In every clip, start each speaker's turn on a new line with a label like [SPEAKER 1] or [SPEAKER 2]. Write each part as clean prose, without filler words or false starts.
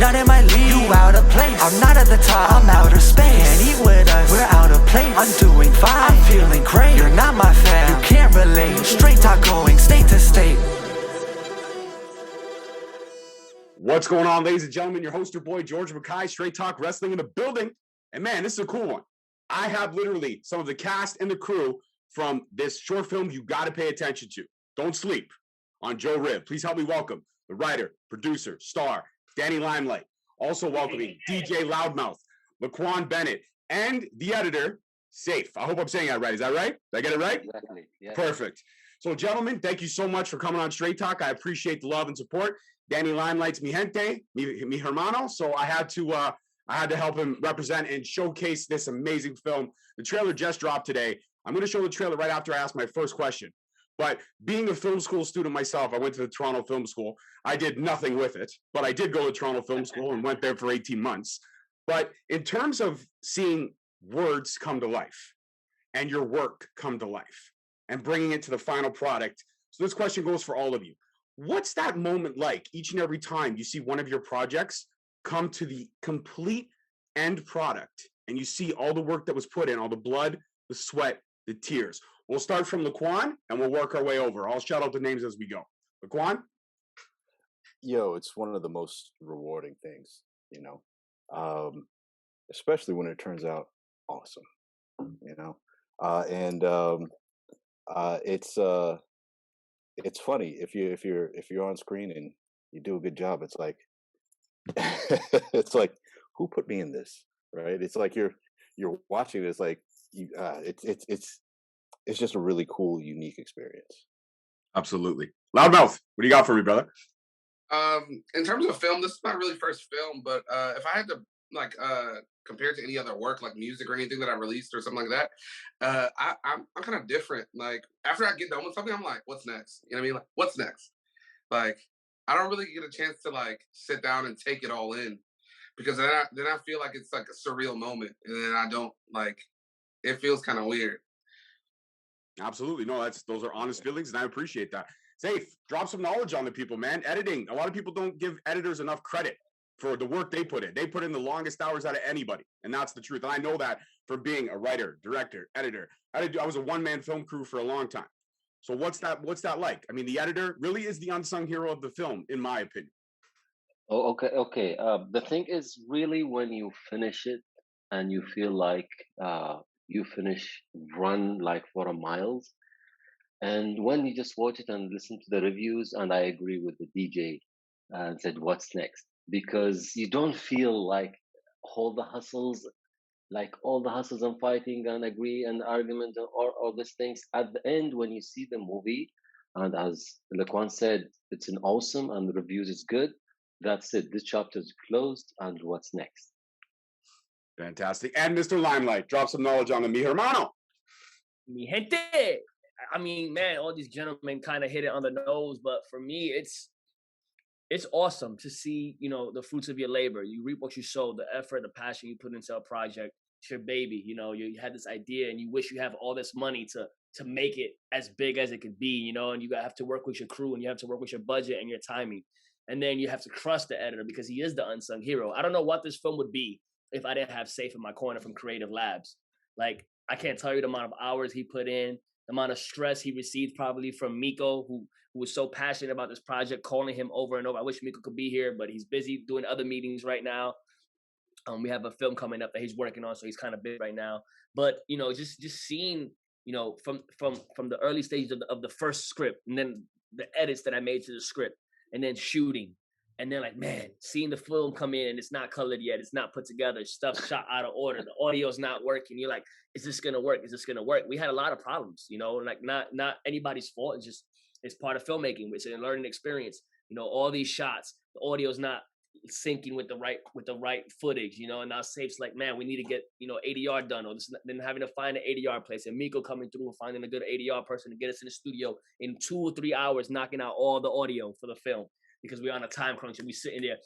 [SPEAKER 1] nothing might leave you out of place. I'm not at the top, I'm outer space. Can't eat with us, we're out of place. I'm doing fine, I'm feeling great. You're not my fan, you can't relate. Straight talk going state to state.
[SPEAKER 2] What's going on, ladies and gentlemen? Your host, your boy, George Mackay, Straight Talk Wrestling in the building. And man, this is a cool one. I have literally some of the cast and the crew from this short film you got to pay attention to. Don't sleep on JOE RIV. Please help me welcome the writer, producer, star, Danny Limelight. Also welcoming DJ Loudmouf, Lequan Bennett, and the editor, Saff. I hope I'm saying that right. Is that right? Did I get it right?
[SPEAKER 3] Exactly. Yeah.
[SPEAKER 2] Perfect. So, gentlemen, thank you so much for coming on Straight Talk. I appreciate the love and support. Danny Limelight's mi gente, mi hermano. So I had to help him represent and showcase this amazing film. The trailer just dropped today. I'm going to show the trailer right after I ask my first question. But being a film school student myself, I went to the Toronto Film School. I did nothing with it, but I did go to Toronto Film School and went there for 18 months. But in terms of seeing words come to life and your work come to life and bringing it to the final product, so this question goes for all of you. What's that moment like each and every time you see one of your projects come to the complete end product and you see all the work that was put in, all the blood, the sweat, the tears? We'll start from Lequan and we'll work our way over. I'll shout out the names as we go. Lequan?
[SPEAKER 4] Yo, it's one of the most rewarding things, especially when it turns out awesome, it's funny if you're on screen and you do a good job. It's like it's like, who put me in this, right? It's like you're watching this, like it's just a really cool, unique experience.
[SPEAKER 2] Absolutely. Loudmouf, what do you got for me, brother?
[SPEAKER 5] In terms of film, this is my really first film, but if I had to compare it to any other work, like music or anything that I released or something like that, I'm kind of different. Like, after I get done with something, I'm like, what's next? You know what I mean? Like, what's next? Like, I don't really get a chance to like sit down and take it all in, because then I feel like it's like a surreal moment, and then I don't like. It feels kind of weird.
[SPEAKER 2] Absolutely. No, those are honest feelings, and I appreciate that. Saff, drop some knowledge on the people, man. Editing. A lot of people don't give editors enough credit for the work they put in. They put in the longest hours out of anybody, and that's the truth. And I know that from being a writer, director, editor. I was a one-man film crew for a long time. So what's that like? I mean, the editor really is the unsung hero of the film, in my opinion.
[SPEAKER 3] Oh, okay. The thing is, really, when you finish it and you feel like you run like for a miles, and when you just watch it and listen to the reviews, and I agree with the DJ and said, what's next? Because you don't feel like all the hustles and fighting and agree and argument and all these things. At the end, when you see the movie, and as Lequan said, it's an awesome and the reviews is good, that's it. This chapter is closed, and what's next?
[SPEAKER 2] Fantastic. And Mr. Limelight, drop some knowledge on the mi hermano.
[SPEAKER 6] Mi gente. I mean, man, all these gentlemen kind of hit it on the nose, but for me, it's awesome to see, the fruits of your labor. You reap what you sow, the effort, the passion you put into a project. It's your baby. You had this idea and you wish you have all this money to make it as big as it could be, and you have to work with your crew and you have to work with your budget and your timing. And then you have to trust the editor because he is the unsung hero. I don't know what this film would be if I didn't have Saff in my corner from Creative Labs. Like, I can't tell you the amount of hours he put in, the amount of stress he received probably from Miko, who was so passionate about this project, calling him over and over. I wish Miko could be here, but he's busy doing other meetings right now. We have a film coming up that he's working on, so he's kind of big right now. But, just seeing, from the early stages of the first script, and then the edits that I made to the script, and then shooting. And then, like, man, seeing the film come in and it's not colored yet, it's not put together, stuff shot out of order, the audio's not working. You're like, is this gonna work? Is this gonna work? We had a lot of problems, like not anybody's fault. It's part of filmmaking. It's a learning experience. All these shots, the audio's not syncing with the right footage, and now Saff's like, man, we need to get, ADR done, or then having to find an ADR place, and Miko coming through and finding a good ADR person to get us in the studio in 2 or 3 hours, knocking out all the audio for the film. because we're on a time crunch and we sitting there.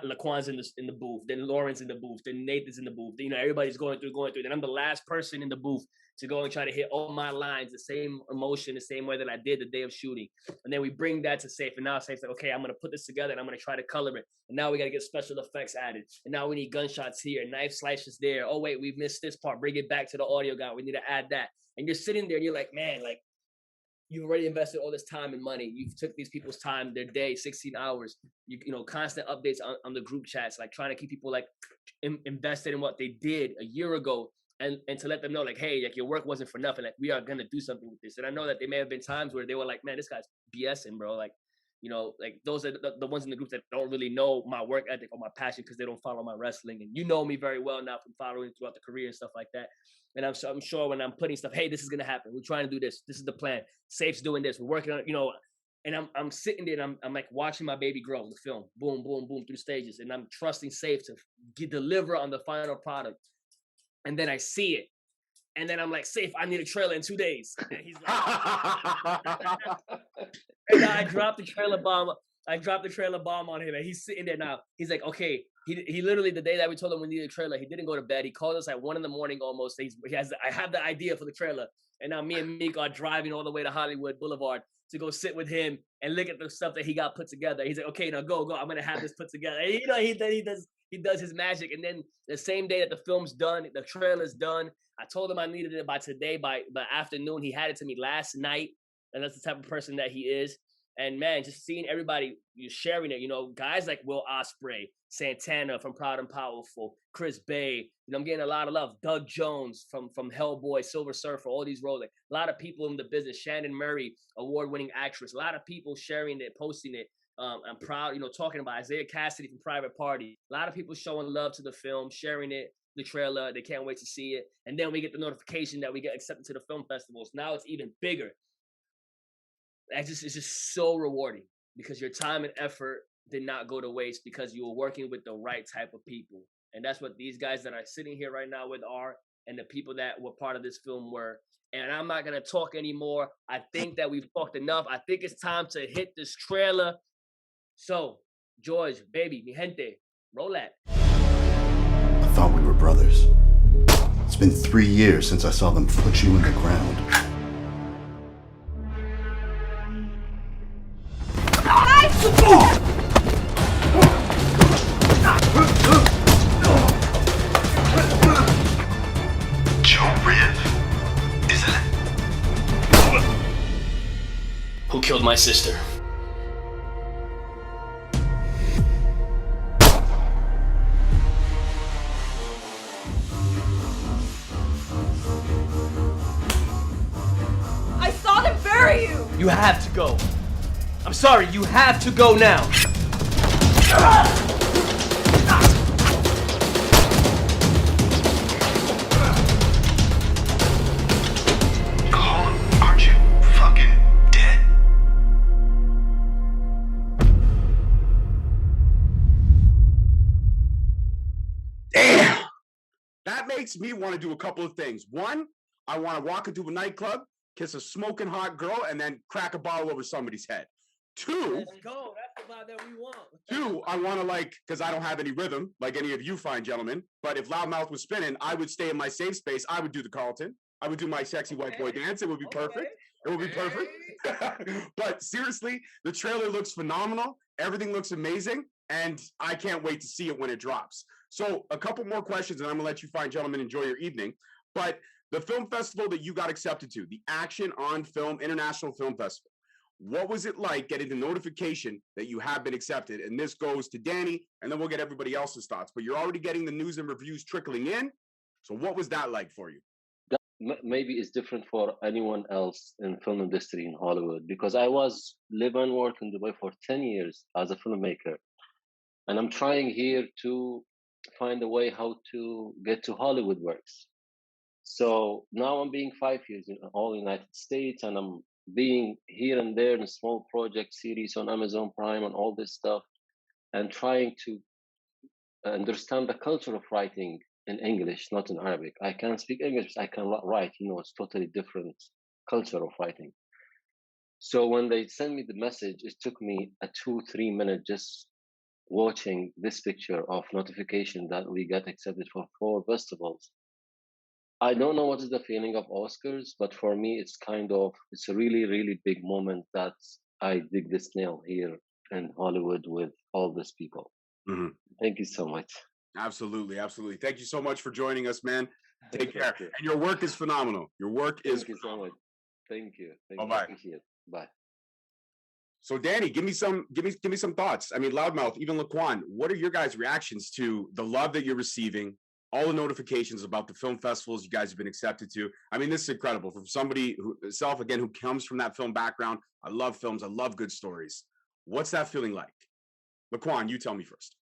[SPEAKER 6] Lequan's in the booth, then Lauren's in the booth, then Nathan's in the booth. You know, everybody's going through. Then I'm the last person in the booth to go and try to hit all my lines, the same emotion, the same way that I did the day of shooting. And then we bring that to Safe, and now Safe's like, okay, I'm gonna put this together and I'm gonna try to color it. And now we gotta get special effects added. And now we need gunshots here, knife slices there. Oh wait, we've missed this part. Bring it back to the audio guy. We need to add that. And you're sitting there and you're like, man, like, you've already invested all this time and money. You've took these people's time, their day, 16 hours. You know, constant updates on the group chats, like trying to keep people like invested in what they did a year ago, and to let them know, like, hey, like your work wasn't for nothing. Like we are gonna do something with this. And I know that there may have been times where they were like, man, this guy's BSing, bro. Like, you know, like those are the ones in the group that don't really know my work ethic or my passion because they don't follow my wrestling. And you know me very well now from following throughout the career and stuff like that. And I'm sure when I'm putting stuff, hey, this is gonna happen. We're trying to do this. This is the plan. Safe's doing this. We're working on it, you know. And I'm sitting there and I'm like watching my baby grow, the film, boom, boom, boom through stages. And I'm trusting Safe to deliver on the final product. And then I see it. And then I'm like, Safe, I need a trailer in 2 days. And he's like, and I dropped the trailer bomb. I dropped the trailer bomb on him, and he's sitting there now. He's like, okay. He literally, the day that we told him we needed a trailer, he didn't go to bed. He called us at 1 a.m. almost. I have the idea for the trailer. And now me and Meek are driving all the way to Hollywood Boulevard to go sit with him and look at the stuff that he got put together. He's like, okay, now go. I'm going to have this put together. And, you know, he does his magic. And then the same day that the film's done, the trailer's done, I told him I needed it by today, by afternoon. He had it to me last night. And that's the type of person that he is. And man, just seeing everybody sharing it, you know, guys like Will Ospreay, Santana from Proud and Powerful, Chris Bay, you know, I'm getting a lot of love. Doug Jones from Hellboy, Silver Surfer, all these roles. Like, a lot of people in the business. Shannon Murray, award-winning actress. A lot of people sharing it, posting it. I'm proud, you know, talking about Isaiah Cassidy from Private Party. A lot of people showing love to the film, sharing it, the trailer. They can't wait to see it. And then we get the notification that we get accepted to the film festivals. Now it's even bigger. It's just so rewarding because your time and effort did not go to waste because you were working with the right type of people. And that's what these guys that are sitting here right now with are, and the people that were part of this film were. And I'm not going to talk anymore. I think that we've talked enough. I think it's time to hit this trailer. So, George, baby, mi gente, roll that.
[SPEAKER 7] I thought we were brothers. It's been 3 years since I saw them put you in the ground.
[SPEAKER 1] JOE RIV, isn't it?
[SPEAKER 6] Who killed my sister?
[SPEAKER 8] I saw them bury you!
[SPEAKER 6] You have to go. I'm sorry, you have to go now.
[SPEAKER 1] Aren't you fucking dead?
[SPEAKER 2] Damn! That makes me want to do a couple of things. One, I want to walk into a nightclub, kiss a smoking hot girl, and then crack a bottle over somebody's head. Two,
[SPEAKER 6] Let's go. That's the vibe that we want.
[SPEAKER 2] Two, I want to because I don't have any rhythm, like any of you fine gentlemen. But if Loudmouf was spinning, I would stay in my safe space. I would do the Carlton. I would do my sexy white boy dance. It would be perfect. It would be perfect. But seriously, the trailer looks phenomenal. Everything looks amazing. And I can't wait to see it when it drops. So a couple more questions, and I'm going to let you fine gentlemen enjoy your evening. But the film festival that you got accepted to, the Action on Film International Film Festival, what was it like getting the notification that you have been accepted? And this goes to Danny, and then we'll get everybody else's thoughts. But you're already getting the news and reviews trickling in. So what was that like for you?
[SPEAKER 3] Maybe it's different for anyone else in film industry in Hollywood, because I was live and work in Dubai for 10 years as a filmmaker. And I'm trying here to find a way how to get to Hollywood works. So now I'm being 5 years in all the United States, and I'm being here and there in small project series on Amazon Prime and all this stuff, and trying to understand the culture of writing in English, not in Arabic. I can speak English, I can write, it's totally different culture of writing. So when they sent me the message, it took me a 2-3 minute just watching this picture of notification that we got accepted for 4 festivals. I don't know what is the feeling of Oscars, but for me, it's a really, really big moment that I dig this nail here in Hollywood with all these people.
[SPEAKER 2] Mhm.
[SPEAKER 3] Thank you so much.
[SPEAKER 2] Absolutely, absolutely. Thank you so much for joining us, man. Take
[SPEAKER 3] Thank
[SPEAKER 2] care.
[SPEAKER 3] you.
[SPEAKER 2] And your work is phenomenal. Your work is
[SPEAKER 3] Thank you so much. Thank you. Thank you.
[SPEAKER 2] Bye-bye.
[SPEAKER 3] Appreciate it. Bye.
[SPEAKER 2] So Danny, give me some thoughts. I mean, Loudmouf, even Lequan, what are your guys' reactions to the love that you're receiving, all the notifications about the film festivals you guys have been accepted to? I mean, this is incredible from somebody who comes from that film background. I love films. I love good stories. What's that feeling like? Lequan, you tell me first.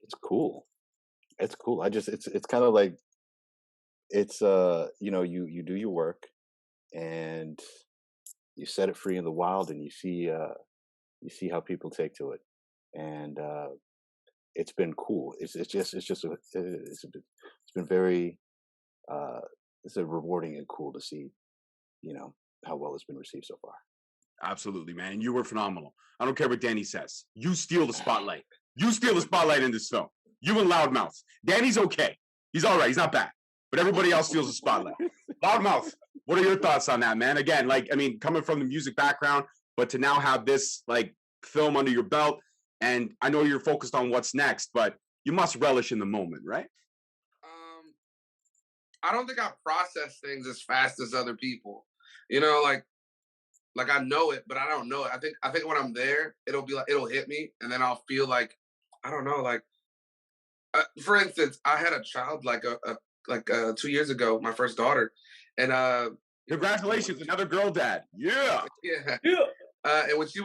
[SPEAKER 4] It's cool. It's cool. It's kind of like, it's you know, you do your work and you set it free in the wild, and you see how people take to it, and it's been cool. It's been very it's a rewarding and cool to see, you know, how well it's been received so far.
[SPEAKER 2] Absolutely, man. You were phenomenal. I don't care what Danny says. You steal the spotlight. You steal the spotlight in this film. You and Loudmouf. Danny's okay. He's all right. He's not bad. But everybody else steals the spotlight. Loudmouf, what are your thoughts on that, man? Again, like, I mean, coming from the music background, but to now have this, like, film under your belt, and I know you're focused on what's next, but you must relish in the moment, right?
[SPEAKER 5] I don't think I process things as fast as other people. You know, like I know it, but I don't know it. I think when I'm there, it'll be like, it'll hit me, and then I'll feel like, I don't know, like, for instance, I had a child like 2 years ago, my first daughter, and
[SPEAKER 2] Congratulations, another girl dad. Yeah.
[SPEAKER 5] yeah,
[SPEAKER 6] Yeah.
[SPEAKER 5] and when she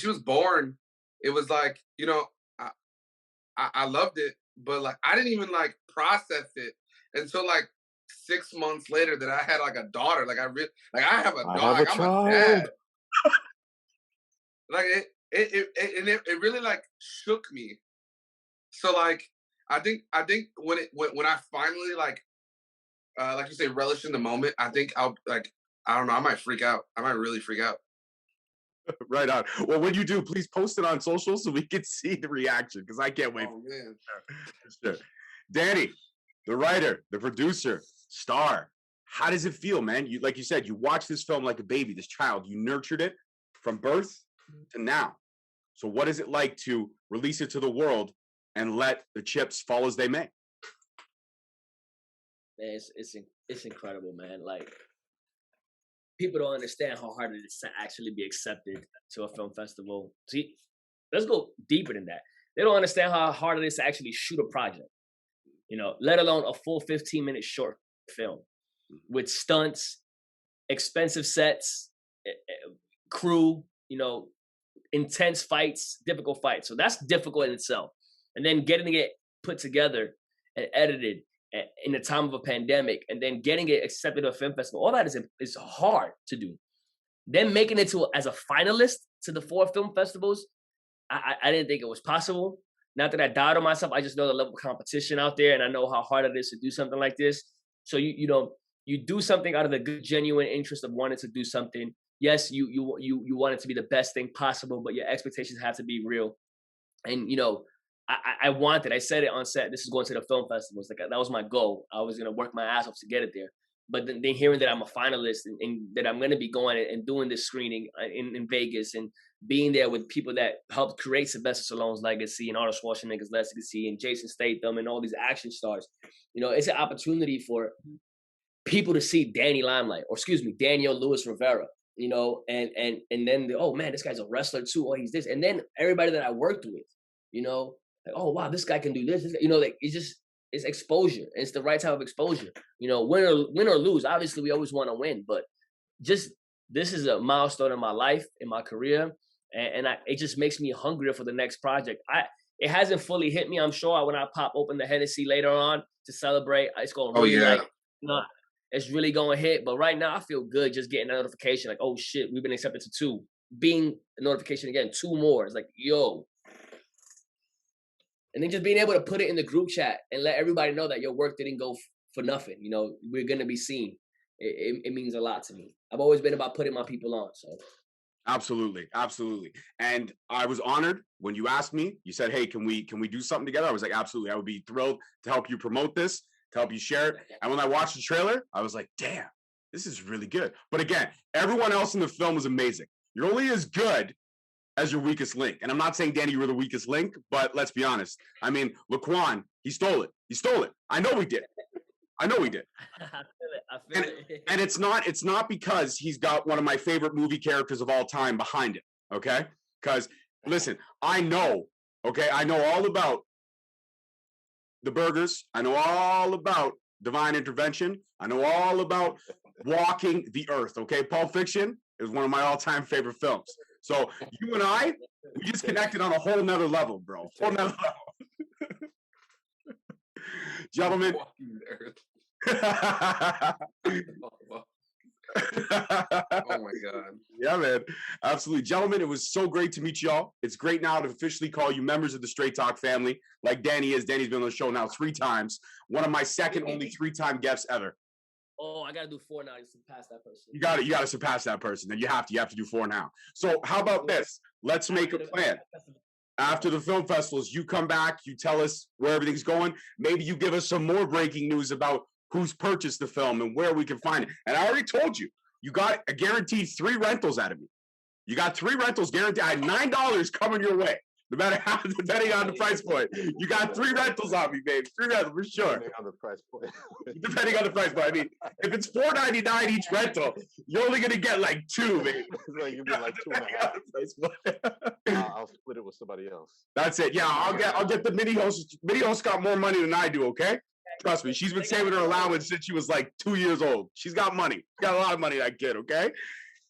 [SPEAKER 5] was born, it was like, you know, I loved it, but like I didn't even like process it until like 6 months later that I had like a daughter. Like I have a daughter. Like, I'm a dad. Like it really like shook me. So like I think when I finally like you say, relish in the moment, I think I'll like, I don't know, I might freak out. I might really freak out.
[SPEAKER 2] Right on. Well, when you do, please post it on social so we can see the reaction, because I can't wait.
[SPEAKER 5] Oh man.
[SPEAKER 2] For sure. Danny, the writer, the producer, star. How does it feel, man? You, like you said, you watched this film like a baby, this child. You nurtured it from birth to now. So what is it like to release it to the world and let the chips fall as they may?
[SPEAKER 6] Man, it's incredible, man. Like, people don't understand how hard it is to actually be accepted to a film festival. See, let's go deeper than that. They don't understand how hard it is to actually shoot a project, you know, let alone a full 15-minute short film with stunts, expensive sets, crew, you know, intense fights, difficult fights. So that's difficult in itself. And then getting it put together and edited in the time of a pandemic, and then getting it accepted to a film festival, all that is hard to do. Then making it to as a finalist to the 4 film festivals, I didn't think it was possible. Not that I doubted myself, I just know the level of competition out there, and I know how hard it is to do something like this. So you do something out of the good, genuine interest of wanting to do something. Yes, you want it to be the best thing possible, but your expectations have to be real. And you know, I wanted, I said it on set, this is going to the film festivals. Like, that was my goal. I was going to work my ass off to get it there. But then hearing that I'm a finalist and that I'm going to be going and doing this screening in Vegas and being there with people that helped create Sylvester Stallone's legacy and Arnold Schwarzenegger's legacy and Jason Statham and all these action stars, you know, it's an opportunity for people to see Daniel Lewis Rivera, you know, and then, oh man, this guy's a wrestler too. Oh, he's this. And then everybody that I worked with, you know, like, oh wow, this guy can do this. You know, like, it's exposure. It's the right type of exposure. You know, win or lose. Obviously, we always want to win, but just this is a milestone in my life, in my career, and it just makes me hungrier for the next project. It hasn't fully hit me. I'm sure when I pop open the Hennessy later on to celebrate, it's going to really like, you know, it's really going to hit. But right now, I feel good just getting a notification like, oh shit, we've been accepted to 2. Being a notification again, 2 more. It's like, yo. And then just being able to put it in the group chat and let everybody know that your work didn't go for nothing. You know, we're going to be seen. It means a lot to me. I've always been about putting my people on. So
[SPEAKER 2] Absolutely, absolutely. And I was honored when you asked me. You said, "Hey, can we do something together?" I was like, "Absolutely." I would be thrilled to help you promote this, to help you share it. And when I watched the trailer, I was like, "Damn, this is really good." But again, everyone else in the film was amazing. You're only as good as your weakest link. And I'm not saying, Danny, you were the weakest link, but let's be honest. I mean, Lequan, he stole it. He stole it. I know he did. I know he did.
[SPEAKER 6] I feel it.
[SPEAKER 2] And it's not because he's got one of my favorite movie characters of all time behind it. Okay? Because listen, I know all about the burgers. I know all about divine intervention. I know all about walking the earth. Okay? Pulp Fiction is one of my all-time favorite films. So you and I, we just connected on a whole nother level, bro. Whole nother level. Gentlemen.
[SPEAKER 5] Oh my God.
[SPEAKER 2] Yeah, man. Absolutely. Gentlemen, it was so great to meet y'all. It's great now to officially call you members of the Straight Talk family, like Danny is. Danny's been on the show now 3 times. One of my second only 3-time guests ever.
[SPEAKER 6] Oh, I gotta do 4 now to surpass that person.
[SPEAKER 2] You gotta surpass that person. Then you have to do 4 now. So how about this? Let's make a plan. After the film festivals, you come back, you tell us where everything's going. Maybe you give us some more breaking news about who's purchased the film and where we can find it. And I already told you, you got a guaranteed 3 rentals out of me. You got 3 rentals guaranteed. I had $9 coming your way, no matter how, depending on the price point. You got 3 rentals on me, baby. 3 rentals for sure.
[SPEAKER 4] Depending on the price point.
[SPEAKER 2] Depending on the price point. I mean, if it's $4.99 each rental, you're only gonna get like 2, baby.
[SPEAKER 4] Like you get like 2.5. I'll split it with somebody else.
[SPEAKER 2] That's it. Yeah, I'll get the mini host. Mini host got more money than I do. Okay. Trust me, she's been saving her allowance since she was like 2 years old. She's got money. Got a lot of money, that kid, okay?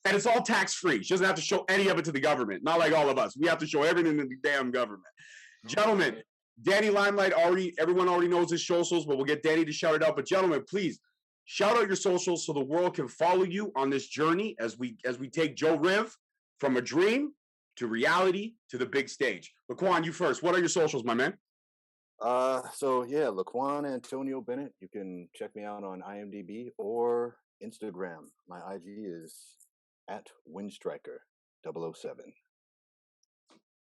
[SPEAKER 2] And it's all tax-free. She doesn't have to show any of it to the government. Not like all of us. We have to show everything to the damn government. Gentlemen, Danny Limelight everyone already knows his socials, but we'll get Danny to shout it out. But gentlemen, please, shout out your socials so the world can follow you on this journey as we take JOE RIV from a dream to reality to the big stage. Lequan, you first. What are your socials, my man?
[SPEAKER 4] So yeah, Lequan Antonio Bennett. You can check me out on IMDb or Instagram. My IG is @Windstriker007.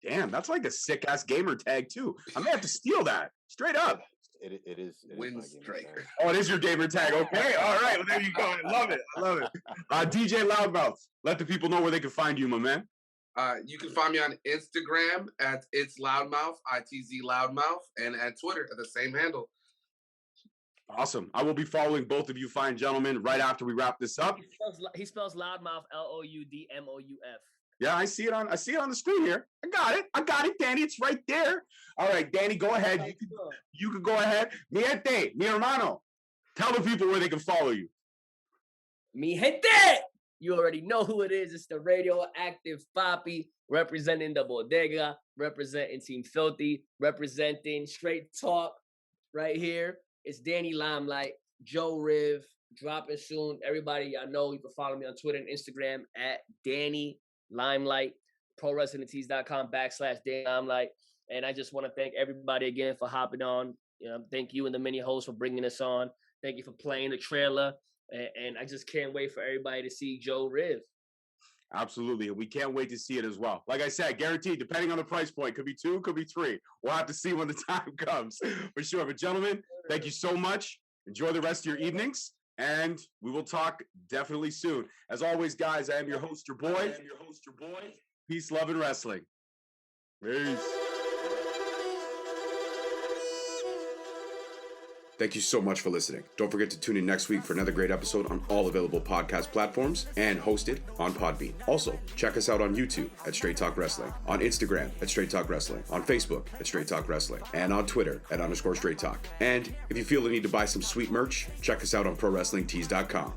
[SPEAKER 2] Damn, that's like a sick ass gamer tag too. I may have to steal that straight up.
[SPEAKER 4] It is
[SPEAKER 5] Windstriker.
[SPEAKER 2] Oh, it is your gamer tag. Okay, all right. Well, there you go. I love it. DJ Loudmouf. Let the people know where they can find you, my man.
[SPEAKER 5] You can find me on Instagram at It's Loudmouf, ITZ Loudmouf, and at Twitter at the same handle.
[SPEAKER 2] Awesome. I will be following both of you fine gentlemen right after we wrap this up.
[SPEAKER 6] He spells Loudmouf Loudmouf.
[SPEAKER 2] Yeah, I see it on the screen here. I got it, Danny. It's right there. All right, Danny, go ahead. You can go ahead. Mi gente, mi hermano. Tell the people where they can follow you.
[SPEAKER 6] Mi gente! You already know who it is. It's the radioactive Papi representing the bodega, representing Team Filthy, representing Straight Talk right here. It's Danny Limelight, JOE RIV, dropping soon. Everybody, I know you can follow me on Twitter and Instagram at Danny Limelight, ProWrestlingTees.com/Danny Limelight. And I just want to thank everybody again for hopping on. Thank you and the mini host for bringing us on. Thank you for playing the trailer. And I just can't wait for everybody to see JOE RIV.
[SPEAKER 2] Absolutely. And we can't wait to see it as well. Like I said, guaranteed, depending on the price point, could be 2, could be 3. We'll have to see when the time comes for sure. But gentlemen, thank you so much. Enjoy the rest of your evenings. And we will talk definitely soon. As always, guys, I am your host, your boy. Peace, love, and wrestling. Peace. Thank you so much for listening. Don't forget to tune in next week for another great episode on all available podcast platforms and hosted on Podbean. Also, check us out on YouTube at Straight Talk Wrestling, on Instagram at Straight Talk Wrestling, on Facebook at Straight Talk Wrestling, and on Twitter at _Straight Talk. And if you feel the need to buy some sweet merch, check us out on ProWrestlingTees.com.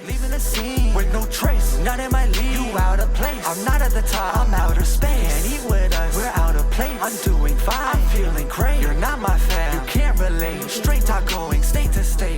[SPEAKER 1] Leaving the scene with no trace, not in my league. You out of place. I'm not at the top. I'm outer space. Can't eat with us. We're out of place. I'm doing fine. I'm feeling great. You're not my fan. You can't relate. Straight talk going state to state.